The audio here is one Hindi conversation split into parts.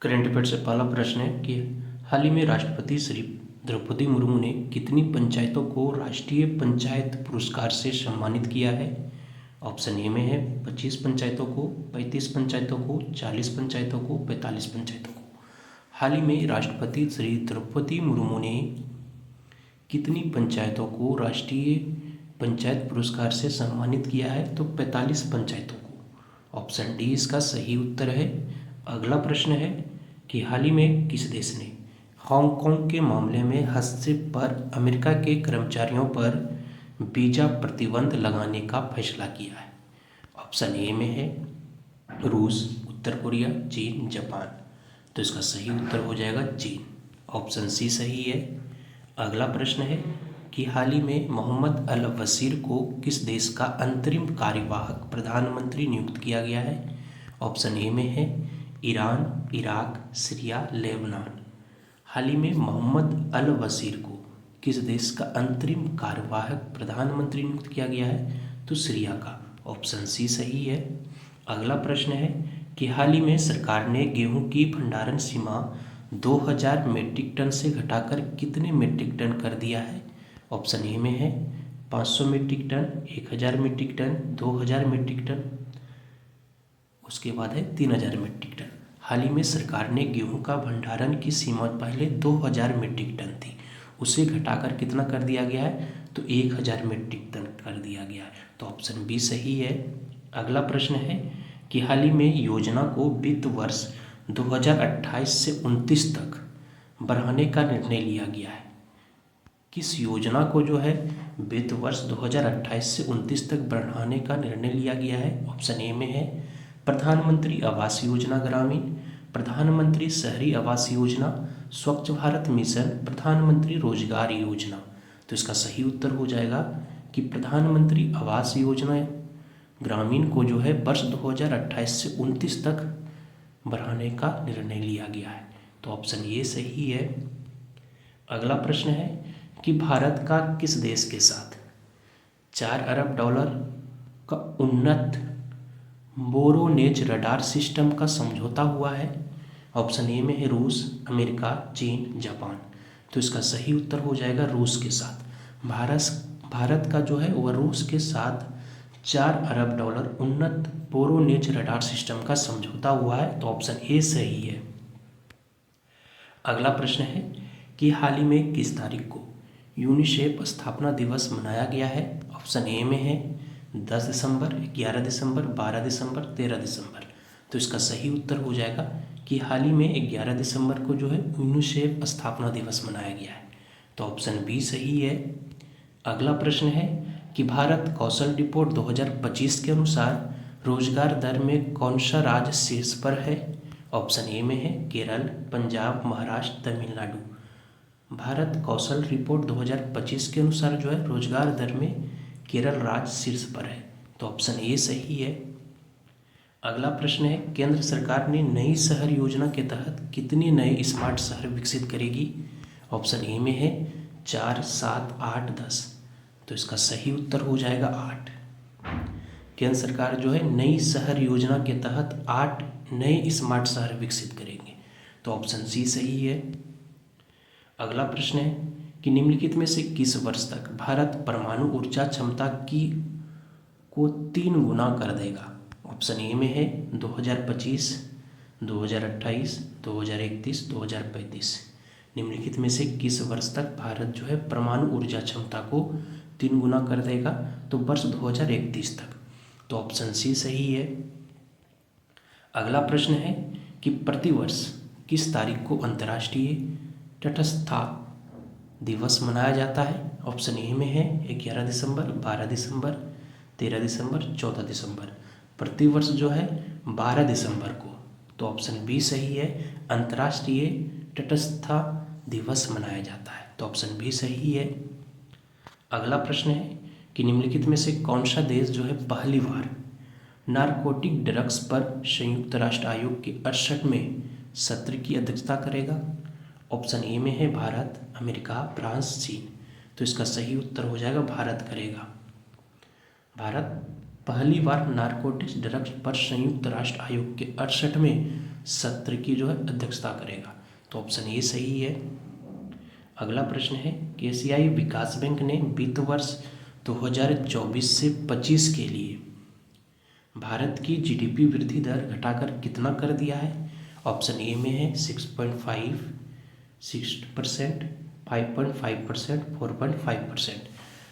करंट अफेयर से पहला प्रश्न है कि हाल ही में राष्ट्रपति श्री द्रौपदी मुर्मू ने कितनी पंचायतों को राष्ट्रीय पंचायत पुरस्कार से सम्मानित किया है। ऑप्शन ए में है 25 पंचायतों को, 35 पंचायतों को, 40 पंचायतों को, 45 पंचायतों को। हाल ही में राष्ट्रपति श्री द्रौपदी मुर्मू ने कितनी पंचायतों को राष्ट्रीय पंचायत पुरस्कार से सम्मानित किया है, तो 45 पंचायतों को। ऑप्शन डी इसका सही उत्तर है। अगला प्रश्न है कि हाल ही में किस देश ने हांगकांग के मामले में हस्तक्षेप पर अमेरिका के कर्मचारियों पर वीजा प्रतिबंध लगाने का फैसला किया है। ऑप्शन ए में है रूस, उत्तर कोरिया, चीन, जापान। तो इसका सही उत्तर हो जाएगा चीन। ऑप्शन सी सही है। अगला प्रश्न है कि हाल ही में मोहम्मद अल बशीर को किस देश का अंतरिम कार्यवाहक प्रधानमंत्री नियुक्त किया गया है। ऑप्शन ए में है ईरान, इराक, सीरिया, लेबनान। हाल ही में मोहम्मद अल बशीर को किस देश का अंतरिम कार्यवाहक प्रधानमंत्री नियुक्त किया गया है, तो सीरिया का। ऑप्शन सी सही है। अगला प्रश्न है कि हाल ही में सरकार ने गेहूं की भंडारण सीमा 2000 मीट्रिक टन से घटाकर कितने मीट्रिक टन कर दिया है। ऑप्शन ए में है 500 metric ton, 1000 metric ton, 2000 metric ton, उसके बाद है 3000 मीट्रिक टन। हाल ही में सरकार ने गेहूं का भंडारण की सीमा पहले 2000 मीट्रिक टन थी, उसे घटाकर कितना कर दिया गया है, तो 1000 मीट्रिक टन कर दिया गया है। तो ऑप्शन बी सही है। अगला प्रश्न है कि हाल ही में योजना को वित्त वर्ष 2028 से 29 तक बढ़ाने का निर्णय लिया गया है। किस योजना को जो है वित्त वर्ष 2028 से 29 तक बढ़ाने का निर्णय लिया गया है। ऑप्शन ए में है प्रधानमंत्री आवास योजना ग्रामीण, प्रधानमंत्री शहरी आवास योजना, स्वच्छ भारत मिशन, प्रधानमंत्री रोजगार योजना। तो इसका सही उत्तर हो जाएगा कि प्रधानमंत्री आवास योजना ग्रामीण को जो है वर्ष 2028 से 29 तक बढ़ाने का निर्णय लिया गया है। तो ऑप्शन ये सही है। अगला प्रश्न है कि भारत का किस देश के साथ 4 अरब डॉलर का उन्नत वोरोनेज रडार सिस्टम का समझौता हुआ है। ऑप्शन ए में है रूस, अमेरिका, चीन, जापान। तो इसका सही उत्तर हो जाएगा रूस के साथ। भारत का जो है वह रूस के साथ 4 अरब डॉलर उन्नत वोरोनेज रडार सिस्टम का समझौता हुआ है। तो ऑप्शन ए सही है। अगला प्रश्न है कि हाल ही में किस तारीख को यूनिसेफ स्थापना दिवस मनाया गया है। ऑप्शन ए में है 10 दिसंबर, 11 दिसंबर, 12 दिसंबर, 13 दिसंबर। तो इसका सही उत्तर हो जाएगा कि हाल ही में 11 दिसंबर को जो है यूनिसेफ स्थापना दिवस मनाया गया है। तो ऑप्शन बी सही है। अगला प्रश्न है कि भारत कौशल रिपोर्ट 2025 के अनुसार रोजगार दर में कौन सा राज्य शीर्ष पर है। ऑप्शन ए में है केरल, पंजाब, महाराष्ट्र, तमिलनाडु। भारत कौशल रिपोर्ट 2025 के अनुसार जो है रोजगार दर में केरल राज्य शीर्ष पर है। तो ऑप्शन ए सही है। अगला प्रश्न है केंद्र सरकार ने नई शहर योजना के तहत कितने नए स्मार्ट शहर विकसित करेगी। ऑप्शन ए में है 4, 7, 8, 10। तो इसका सही उत्तर हो जाएगा 8। केंद्र सरकार जो है नई शहर योजना के तहत 8 नए स्मार्ट शहर विकसित करेंगे। तो ऑप्शन सी सही है। अगला प्रश्न है कि निम्नलिखित में से किस वर्ष तक भारत परमाणु ऊर्जा क्षमता को 3 गुना कर देगा। ऑप्शन ए में है 2025, 2028, 2031, 2035। निम्नलिखित में से किस वर्ष तक भारत जो है परमाणु ऊर्जा क्षमता को 3 गुना कर देगा, तो वर्ष 2031 तक। तो ऑप्शन सी सही है। अगला प्रश्न है कि प्रतिवर्ष किस तारीख को अंतर्राष्ट्रीय तटस्थता दिवस मनाया जाता है। ऑप्शन ए में है 11 दिसंबर, 12 दिसंबर, 13 दिसंबर, 14 दिसंबर। प्रतिवर्ष जो है 12 दिसंबर को। तो ऑप्शन बी सही है, अंतर्राष्ट्रीय तटस्थता दिवस मनाया जाता है। तो ऑप्शन बी सही है। अगला प्रश्न है कि निम्नलिखित में से कौन सा देश जो है पहली बार नारकोटिक ड्रग्स पर संयुक्त राष्ट्र आयोग के 68वें सत्र की अध्यक्षता करेगा। ऑप्शन ए में है भारत, अमेरिका, फ्रांस, चीन। तो इसका सही उत्तर हो जाएगा भारत करेगा। भारत पहली बार नारकोटिक्स ड्रग्स पर संयुक्त राष्ट्र आयोग के 68वें सत्र की जो है अध्यक्षता करेगा? तो ऑप्शन ए सही है। अगला प्रश्न है कि एशियाई विकास बैंक ने वित्त वर्ष 2024 से 25 के लिए भारत की जीडीपी वृद्धि दर घटाकर कितना कर दिया है? ऑप्शन ए में है 6.5, 6%, 5.5%, 4.5%।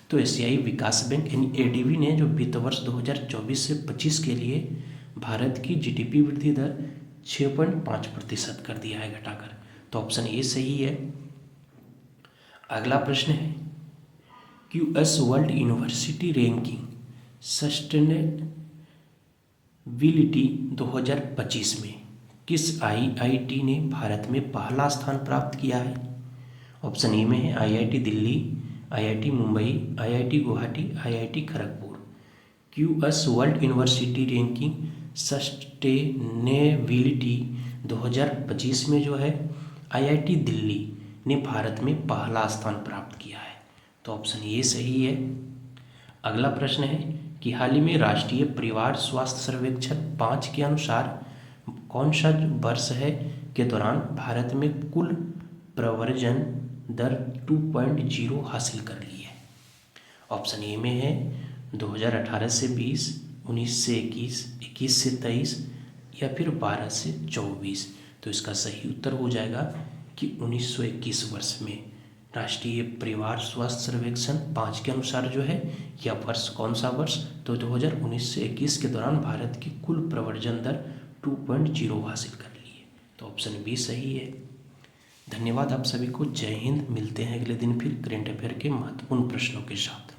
तो एशियाई विकास बैंक यानी एडीबी ने जो वित्त वर्ष 2024 से 25 के लिए भारत की जीडीपी वृद्धि दर 6.5% कर दिया है घटाकर। तो ऑप्शन ए सही है। अगला प्रश्न है QS world university ranking sustainability 2025 में किस आईआईटी ने भारत में पहला स्थान प्राप्त किया है? ऑप्शन ए में है IIT Delhi, IIT Mumbai, IIT Guwahati, IIT Kharagpur. QS world university ranking sustainability 2025 में जो है आईआईटी दिल्ली ने भारत में पहला स्थान प्राप्त किया है। तो ऑप्शन ए सही है। अगला प्रश्न है कि हाल ही में राष्ट्रीय परिवार स्वास्थ्य सर्वेक्षण 5 के अनुसार कौन सा वर्ष है के दौरान भारत में कुल प्रव्रजन दर 2.0 हासिल कर ली है? ऑप्शन ए में है 2018 से 20, 19 से 21, 21 से 23 या फिर 12 से 24। तो इसका सही उत्तर हो जाएगा कि 1921 वर्ष में राष्ट्रीय परिवार स्वास्थ्य सर्वेक्षण 5 के अनुसार जो है यह वर्ष कौन सा वर्ष? तो 2019 से 21 के दौरान भारत की कुल प्रव्रजन दर 2.0 हासिल कर ली है। तो ऑप्शन बी सही है। धन्यवाद आप सभी को। जय हिंद। मिलते हैं अगले दिन फिर करेंट अफेयर के महत्वपूर्ण प्रश्नों के साथ।